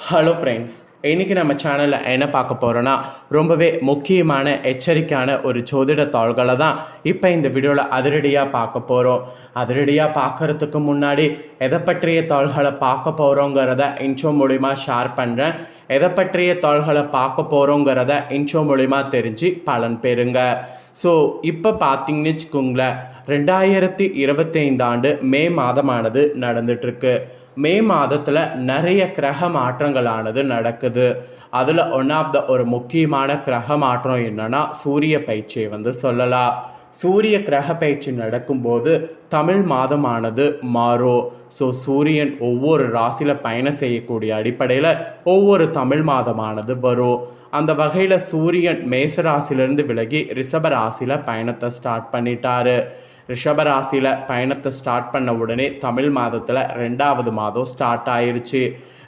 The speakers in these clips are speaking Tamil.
ஹலோ ஃப்ரெண்ட்ஸ், இன்றைக்கி நம்ம சேனலில் என்ன பார்க்க போகிறோன்னா ரொம்பவே முக்கியமான எச்சரிக்கையான ஒரு ஜோதிட தாள்களை தான் இப்போ இந்த வீடியோவில் அதிரடியாக பார்க்க போகிறோம். அதிரடியாக பார்க்குறதுக்கு முன்னாடி எதை பற்றிய தாள்களை பார்க்க போகிறோங்கிறத இன்ட்ரோ மூலிமா ஷேர் பண்ணுறேன். எதை பற்றிய தாள்களை பார்க்க போகிறோங்கிறத இன்ட்ரோ மூலிமா தெரிஞ்சு பலன் பெறுங்க. ஸோ இப்போ பார்த்தீங்கன்னு வச்சுக்கோங்களேன், 2025 ஆண்டு மே மாதமானது நடந்துகிட்ருக்கு. மே மாதத்தில் நிறைய கிரக மாற்றங்களானது நடக்குது. அதில் ஒன் ஆஃப் த ஒரு முக்கியமான கிரக மாற்றம் என்னென்னா சூரிய பயிற்சியை சொல்லலாம். சூரிய கிரக பயிற்சி நடக்கும்போது தமிழ் மாதமானது மாறும். ஸோ சூரியன் ஒவ்வொரு ராசியில் பயணம் செய்யக்கூடிய அடிப்படையில் ஒவ்வொரு தமிழ் மாதமானது வரும். அந்த வகையில் சூரியன் மேச ராசியிலேருந்து விலகி ரிஷப ராசியில் பயணத்தை ஸ்டார்ட் பண்ணிட்டாரு. ரிஷபராசியில் பயணத்தை ஸ்டார்ட் பண்ண உடனே தமிழ் மாதத்தில் 2வது மாதம் ஸ்டார்ட் ஆயிடுச்சு.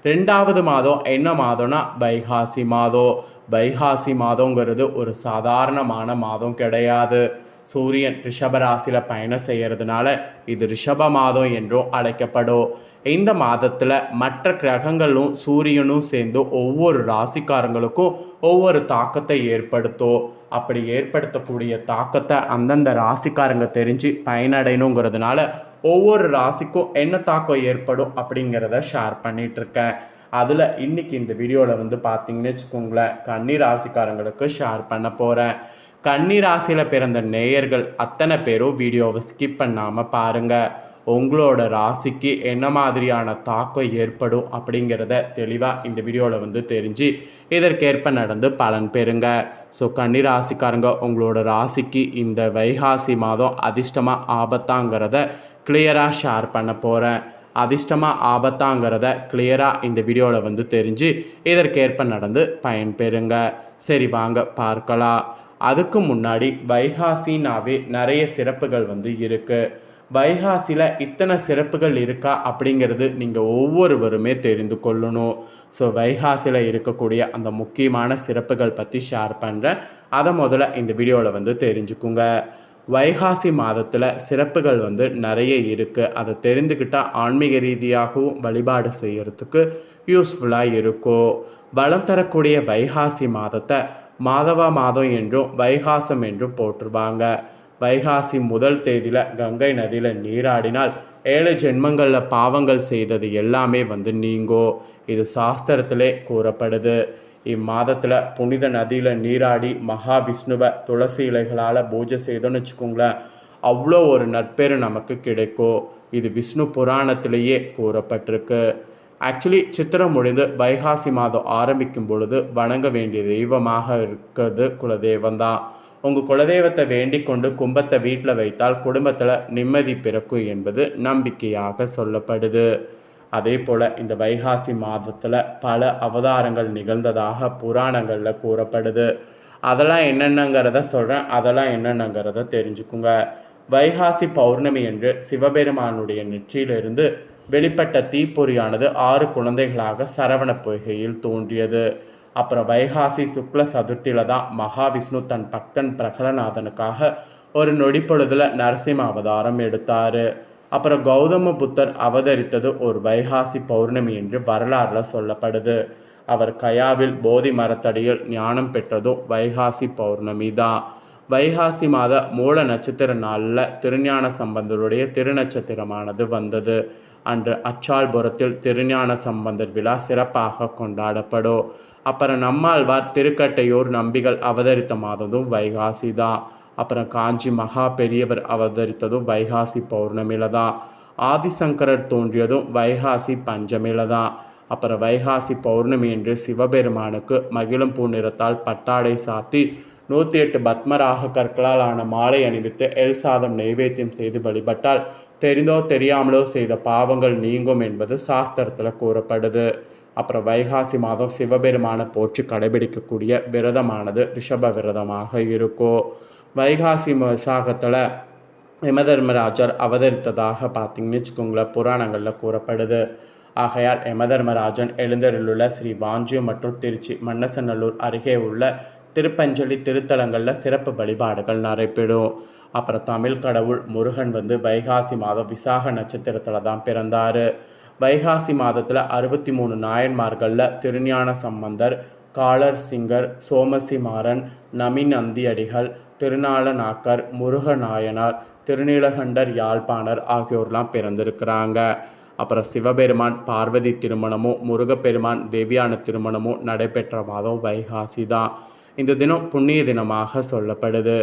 2வது மாதம் என்ன மாதம்னா வைகாசி மாதம். வைகாசி மாதங்கிறது ஒரு சாதாரணமான மாதம் கிடையாது. சூரியன் ரிஷபராசியில் பயணம் செய்கிறதுனால இது ரிஷப மாதம் என்றும் அழைக்கப்படும். இந்த மாதத்தில் மற்ற கிரகங்களும் சூரியனும் சேர்ந்து ஒவ்வொரு ராசிக்காரங்களுக்கும் ஒவ்வொரு தாக்கத்தை ஏற்படுத்தும். அப்படி ஏற்படுத்தக்கூடிய தாக்கத்தை அந்தந்த ராசிக்காரங்க தெரிஞ்சு பயனடையணுங்கிறதுனால ஒவ்வொரு ராசிக்கும் என்ன தாக்கம் ஏற்படும் அப்படிங்கிறத ஷேர் பண்ணிகிட்ருக்கேன். அதில் இன்றைக்கி இந்த வீடியோவில் பார்த்தீங்கன்னு வச்சுக்கோங்களேன், கன்னி ராசிக்காரங்களுக்கு ஷேர் பண்ண போகிறேன். கன்னி ராசியில் பிறந்த நேயர்கள் அத்தனை பேரும் வீடியோவை ஸ்கிப் பண்ணாமல் பாருங்கள். உங்களோட ராசிக்கு என்ன மாதிரியான தாக்கம் ஏற்படும் அப்படிங்கிறத தெளிவாக இந்த வீடியோவில் தெரிஞ்சு இதற்கேற்ப நடந்து பலன் பெறுங்க. ஸோ கன்னி ராசிக்காரங்க, உங்களோட ராசிக்கு இந்த வைகாசி மாதம் அதிர்ஷ்டமாக ஆபத்தாங்கிறத கிளியராக ஷேர் பண்ண போகிறேன். அதிர்ஷ்டமாக ஆபத்தாங்கிறத கிளியராக இந்த வீடியோவில் தெரிஞ்சு இதற்கேற்ப நடந்து பயன் பெறுங்க. சரி, வாங்க பார்க்கலாம். அதுக்கு முன்னாடி வைகாசினாவே நிறைய சிறப்புகள் இருக்குது. வைகாசியில் இத்தனை சிறப்புகள் இருக்கா அப்படிங்கிறது நீங்கள் ஒவ்வொருவருமே தெரிந்து கொள்ளணும். ஸோ வைகாசியில் இருக்கக்கூடிய அந்த முக்கியமான சிறப்புகள் பற்றி ஷேர் பண்ணுறேன். அதை முதல்ல இந்த வீடியோவில் தெரிஞ்சுக்குங்க. வைகாசி மாதத்தில் சிறப்புகள் நிறைய இருக்குது. அதை தெரிந்துக்கிட்டால் ஆன்மீக ரீதியாகவும் வழிபாடு செய்கிறதுக்கு யூஸ்ஃபுல்லாக இருக்கும். பலம் தரக்கூடிய வைகாசி மாதத்தை மாதவ மாதம் என்றும் வைகாசம் என்றும் போற்றுவாங்க. வைகாசி முதல் தேதியில் கங்கை நதியில் நீராடினால் 7 ஜென்மங்களில் பாவங்கள் செய்தது எல்லாமே நீங்கும். இது சாஸ்திரத்திலே கூறப்படுது. இம்மாதத்தில் புனித நதியில் நீராடி மகாவிஷ்ணுவை துளசி இலைகளால் பூஜை செய்தோன்னு வச்சுக்கோங்களேன், அவ்வளோ ஒரு நற்பேறு நமக்கு கிடைக்கும். இது விஷ்ணு புராணத்திலேயே கூறப்பட்டிருக்கு. ஆக்சுவலி சித்திரம் முடிந்து வைகாசி மாதம் ஆரம்பிக்கும் பொழுது வணங்க வேண்டிய தெய்வமாக இருக்கிறது குலதெய்வம்தான். உங்கள் குலதெய்வத்தை வேண்டிக் கொண்டு கும்பத்தை வீட்டில் வைத்தால் குடும்பத்தில் நிம்மதி பிறக்கும் என்பது நம்பிக்கையாக சொல்லப்படுது. அதே போல் இந்த வைகாசி மாதத்தில் பல அவதாரங்கள் நிகழ்ந்ததாக புராணங்களில் கூறப்படுது. அதெல்லாம் என்னென்னங்கிறத சொல்கிறேன். அதெல்லாம் என்னென்னங்கிறத தெரிஞ்சுக்குங்க. வைகாசி பௌர்ணமி என்று சிவபெருமானுடைய நெற்றியிலிருந்து வெளிப்பட்ட தீப்பொறியானது 6 குழந்தைகளாக சரவண பொய்கையில் தோன்றியது. அப்புறம் வைகாசி சுக்ல சதுர்த்தியில் தான் மகாவிஷ்ணு தன் பக்தன் பிரகலநாதனுக்காக ஒரு நொடி பொழுதில் நரசிம்ம அவதாரம் எடுத்தார். அப்புறம் கௌதம புத்தர் அவதரித்தது ஒரு வைகாசி பௌர்ணமி என்று வரலாறில் சொல்லப்படுது. அவர் கயாவில் போதி மரத்தடியில் ஞானம் பெற்றதும் வைகாசி பௌர்ணமி தான். வைகாசி மாத மூல நட்சத்திர நாளில் திருஞான சம்பந்தருடைய திருநட்சத்திரமானது வந்தது. அன்று அச்சால்புரத்தில் திருஞான சம்பந்தர் விழா சிறப்பாக கொண்டாடப்படும். அப்புறம் நம்மாழ்வார் திருக்கட்டையூர் நம்பிகள் அவதரித்த மாததும் வைகாசி தான். அப்புறம் காஞ்சி மகா பெரியவர் அவதரித்ததும் வைகாசி பௌர்ணமியில தான். ஆதிசங்கரர் தோன்றியதும் வைகாசி பஞ்சமியில தான். அப்புறம் வைகாசி பௌர்ணமி என்று சிவபெருமானுக்கு மகிழம் பூ நிறத்தால் பட்டாடை சாத்தி 108 பத்மராக கற்களால் ஆன மாலை அணிவித்து எல் சாதம் நைவேத்தியம் செய்து வழிபட்டால் தெரிந்தோ தெரியாமலோ செய்த பாவங்கள் நீங்கும் என்பது சாஸ்திரத்தில் கூறப்படுது. அப்புறம் வைகாசி மாதம் சிவபெருமானை போற்றி கடைபிடிக்கக்கூடிய விரதமானது ரிஷப விரதமாக இருக்கும். வைகாசி விசாகத்தில் யமதர்மராஜர் அவதரித்ததாக பார்த்தீங்கன்னு வச்சுக்கோங்களேன், புராணங்களில் கூறப்படுது. ஆகையால் யமதர்மராஜன் எழுந்தருளுள்ள ஸ்ரீ வாஞ்சியம் மற்றும் திருச்சி மன்னசநல்லூர் அருகே உள்ள திருப்பஞ்சலி திருத்தலங்களில் சிறப்பு வழிபாடுகள் நடைபெறும். அப்புறம் தமிழ் கடவுள் முருகன் வைகாசி மாதம் விசாக நட்சத்திரத்தில் தான் பிறந்தார். வைகாசி மாதத்தில் 63 நாயன்மார்களில் திருஞான சம்பந்தர், காளர் சிங்கர், சோமசிமாறன், நமிநந்தியடிகள், திருநாளநாக்கர், முருகநாயனார், திருநீலகண்டர் யாழ்ப்பாணர் ஆகியோர்லாம் பிறந்திருக்கிறாங்க. அப்புறம் சிவபெருமான் பார்வதி திருமணமும் முருகப்பெருமான் தேவியான திருமணமும் நடைபெற்ற மாதம் வைகாசி தான். இந்த தினம் புண்ணிய தினமாக சொல்லப்படுது.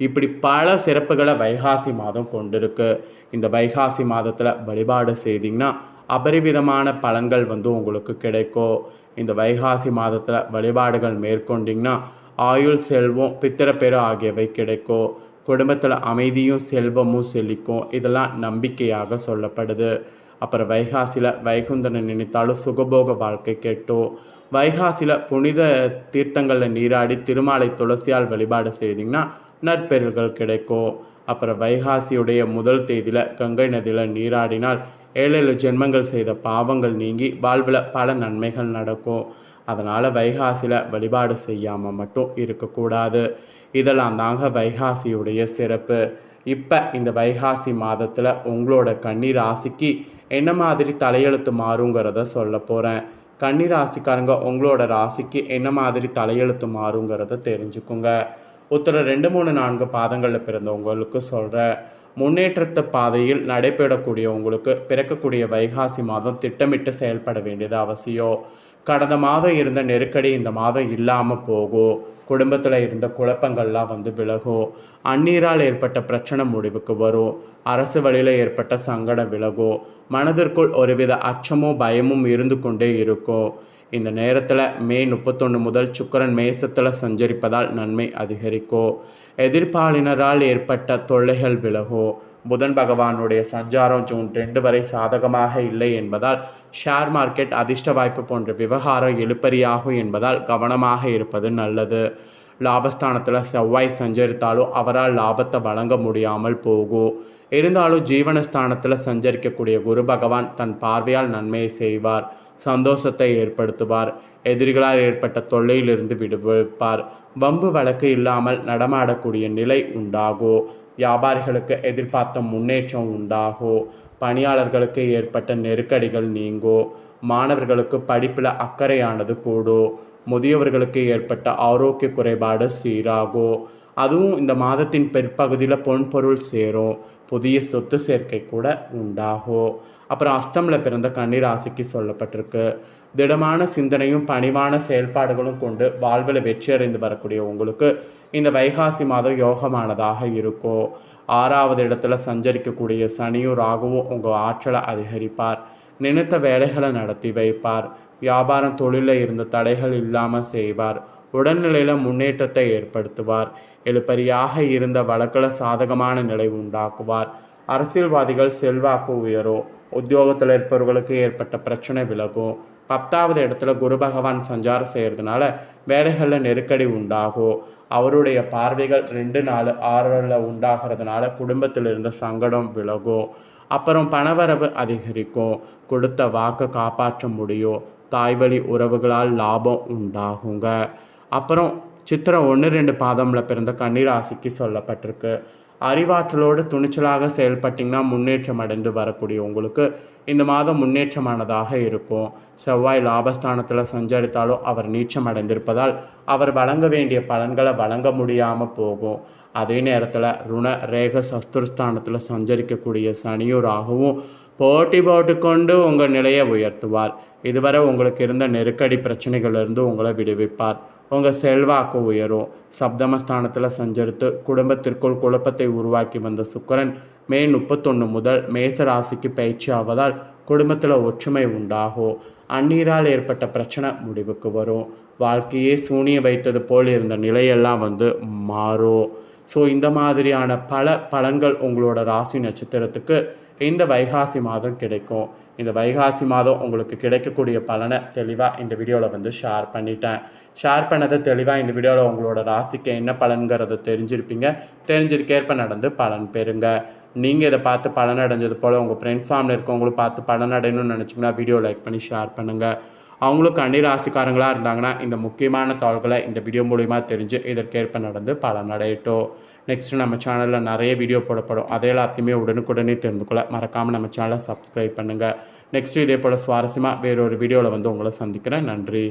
இப்படி பல சிறப்புகளை வைகாசி மாதம் கொண்டிருக்கு. இந்த வைகாசி மாதத்தில் வழிபாடு செய்திங்கன்னா அபரிவிதமான பலன்கள் உங்களுக்கு கிடைக்கும். இந்த வைகாசி மாதத்தில் வழிபாடுகள் மேற்கொண்டிங்கன்னா ஆயுள், செல்வம், பித்திரப்பேறு ஆகியவை கிடைக்கும். குடும்பத்தில் அமைதியும் செல்வமும் செழிக்கும். இதெல்லாம் நம்பிக்கையாக சொல்லப்படுது. அப்புறம் வைகாசியில் வைகுந்தனை நினைத்தாலும் சுகபோக வாழ்க்கை கேட்டோம். வைகாசியில் புனித தீர்த்தங்களில் நீராடி திருமாலை துளசியால் வழிபாடு செய்திங்கன்னா நற்பெருள்கள் கிடைக்கும். அப்புறம் வைகாசியுடைய முதல் தேதியில் கங்கை நதியில் நீராடினால் 7 ஜென்மங்கள் செய்த பாவங்கள் நீங்கி வாழ்வில் பல நன்மைகள் நடக்கும். அதனால் வைகாசியில் வழிபாடு செய்யாமல் மட்டும் இருக்கக்கூடாது. இதெல்லாம் தாங்க வைகாசியுடைய சிறப்பு. இப்போ இந்த வைகாசி மாதத்தில் உங்களோட கன்னி ராசிக்கு என்ன மாதிரி தலையெழுத்து மாறுங்கிறத சொல்ல போகிறேன். கன்னி ராசிக்காரங்க உங்களோட ராசிக்கு என்ன மாதிரி தலையெழுத்து மாறுங்கிறத தெரிஞ்சுக்குங்க. உத்தர 2, 3, 4 பாதங்களில் பிறந்தவங்களுக்கு சொல்கிற முன்னேற்றத்து பாதையில் நடைபெறக்கூடிய உங்களுக்கு பிறக்கக்கூடிய வைகாசி மாதம் திட்டமிட்டு செயல்பட வேண்டியது அவசியம். கடந்த மாதம் இருந்த நெருக்கடி இந்த மாதம் இல்லாமல் போகும். குடும்பத்தில் இருந்த குழப்பங்கள்லாம் விலகும். அந்நீரால் ஏற்பட்ட பிரச்சனை முடிவுக்கு வரும். அரசு வழியில் ஏற்பட்ட சங்கடம் விலகும். மனதிற்குள் ஒருவித அச்சமும் பயமும் இருந்து கொண்டே இருக்கும். இந்த நேரத்தில் மே 31 முதல் சுக்கிரன் மேசத்தில் சஞ்சரிப்பதால் நன்மை அதிகரிக்கும். எதிர்ப்பாளினரால் ஏற்பட்ட தொல்லைகள் விலகும். புதன் பகவானுடைய சஞ்சாரம் ஜூன் 2 வரை சாதகமாக இல்லை என்பதால் ஷேர் மார்க்கெட், அதிர்ஷ்ட வாய்ப்பு போன்ற விவகாரம் இழுபறியாகும் என்பதால் கவனமாக இருப்பது நல்லது. லாபஸ்தானத்தில் செவ்வாய் சஞ்சரித்தாலும் அவரால் லாபத்தை வழங்க முடியாமல் போகும். இருந்தாலும் ஜீவனஸ்தானத்தில் சஞ்சரிக்கக்கூடிய குரு பகவான் தன் பார்வையால் நன்மையை செய்வார். சந்தோஷத்தை ஏற்படுத்துவார். எதிரிகளால் ஏற்பட்ட தொல்லையிலிருந்து விடுவிப்பார். வம்பு வழக்கு இல்லாமல் நடமாடக்கூடிய நிலை உண்டாகும். வியாபாரிகளுக்கு எதிர்பார்த்த முன்னேற்றம் உண்டாகும். பணியாளர்களுக்கு ஏற்பட்ட நெருக்கடிகள் நீங்கும். மாணவர்களுக்கு படிப்பில் அக்கறையானது கூடும். முதியவர்களுக்கு ஏற்பட்ட ஆரோக்கிய குறைபாடு சீராகும். அதுவும் இந்த மாதத்தின் பிற்பகுதியில் பொன்பொருள் சேரும். புதிய சொத்து சேர்க்கை கூட உண்டாகும். அப்புறம் அஸ்தமில் பிறந்த கன்னிராசிக்கு சொல்லப்பட்டிருக்கு. திடமான சிந்தனையும் பணிவான செயல்பாடுகளும் கொண்டு வாழ்வில் வெற்றியடைந்து வரக்கூடிய உங்களுக்கு இந்த வைகாசி மாதம் யோகமானதாக இருக்கும். 6வது இடத்துல சஞ்சரிக்கக்கூடிய சனியும் ராகுவும் உங்கள் ஆற்றலை அதிகரிப்பார். நினைத்த வேலைகளை நடத்தி வைப்பார். வியாபாரம், தொழிலில் இருந்த தடைகள் இல்லாமல் செய்வார். உடல்நிலையில் முன்னேற்றத்தை ஏற்படுத்துவார். எழுப்பறியாக இருந்த வழக்கில் சாதகமான நிலை உண்டாக்குவார். அரசியல்வாதிகள் செல்வாக்கு உயரும். உத்தியோகத்தில் இருப்பவர்களுக்கு ஏற்பட்ட பிரச்சனை விலகும். 10வது இடத்துல குரு பகவான் சஞ்சாரம் செய்கிறதுனால வேலைகளில் நெருக்கடி உண்டாகும். அவருடைய பார்வைகள் 2, 4, 6 உண்டாகிறதுனால குடும்பத்தில் இருந்த சங்கடம் விலகும். அப்புறம் பணவரவு அதிகரிக்கும். கொடுத்த வாக்கை காப்பாற்ற முடியும். தாய்வழி உறவுகளால் லாபம் உண்டாகுங்க. அப்புறம் சித்திரை 1, 2 பாதமில் பிறந்த கன்னிராசிக்கு சொல்லப்பட்டிருக்கு. அறிவாற்றலோடு துணிச்சலாக செயல்பட்டிங்கன்னா முன்னேற்றம் அடைந்து வரக்கூடிய உங்களுக்கு இந்த மாதம் முன்னேற்றமானதாக இருக்கும். செவ்வாய் லாபஸ்தானத்தில் சஞ்சரித்தாலும் அவர் நீச்சம் அடைந்திருப்பதால் அவர் வழங்க வேண்டிய பலன்களை வழங்க முடியாமல் போகும். அதே நேரத்தில் ருண ரேக சஸ்துரஸ்தானத்தில் சஞ்சரிக்கக்கூடிய சனியும் ராகுவும் போட்டி போட்டுக்கொண்டு உங்கள் நிலையை உயர்த்துவார். இதுவரை உங்களுக்கு இருந்த நெருக்கடி பிரச்சனைகளிலிருந்து உங்களை விடுவிப்பார். உங்கள் செல்வாக்கு உயரும். சப்தமஸ்தானத்தில் சஞ்சரித்து குடும்பத்திற்குள் குழப்பத்தை உருவாக்கி வந்த சுக்கிரன் மே 31 முதல் மேச ராசிக்கு பயிற்சி ஆவதால் குடும்பத்தில் ஒற்றுமை உண்டாகும். அந்நீரால் ஏற்பட்ட பிரச்சனை முடிவுக்கு வரும். வாழ்க்கையே சூனிய வைத்தது போல் இருந்த நிலையெல்லாம் மாறும். ஸோ இந்த மாதிரியான பல பலன்கள் உங்களோட ராசி நட்சத்திரத்துக்கு இந்த வைகாசி மாதம் கிடைக்கும். இந்த வைகாசி மாதம் உங்களுக்கு கிடைக்கக்கூடிய பலனை தெளிவாக இந்த வீடியோவில் ஷேர் பண்ணிட்டேன். ஷேர் பண்ணதை தெளிவாக இந்த வீடியோவில் உங்களோட ராசிக்கு என்ன பலன்கிறத தெரிஞ்சிருப்பீங்க. தெரிஞ்சதுக்கேற்ப நடந்து பலன் பெறுங்க. நீங்கள் இதை பார்த்து பலன் அடைஞ்சது போல் உங்கள் ஃப்ரெண்ட்ஸ் ஃபேமிலி இருக்கவங்களும் பார்த்து பலன் அடையணும்னு நினச்சிங்கன்னா வீடியோ லைக் பண்ணி ஷேர் பண்ணுங்கள். அவங்களும் கன்னி ராசிக்காரங்களாக இருந்தாங்கன்னா இந்த முக்கியமான தகவல்களை இந்த வீடியோ மூலிமா தெரிஞ்சு இதற்கேற்ப நடந்து பலன் அடையட்டும். நெக்ஸ்ட்டு நம்ம சேனலில் நிறைய வீடியோ போடப்படும். அதை எல்லாத்தையுமே உடனுக்குடனே தெரிந்து கொள்ள மறக்காமல் நம்ம சேனலை சப்ஸ்கிரைப் பண்ணுங்கள். நெக்ஸ்ட்டு இதே போல் சுவாரஸ்யமாக வேறொரு வீடியோவில் வந்து உங்களை சந்திக்கிறேன். நன்றி.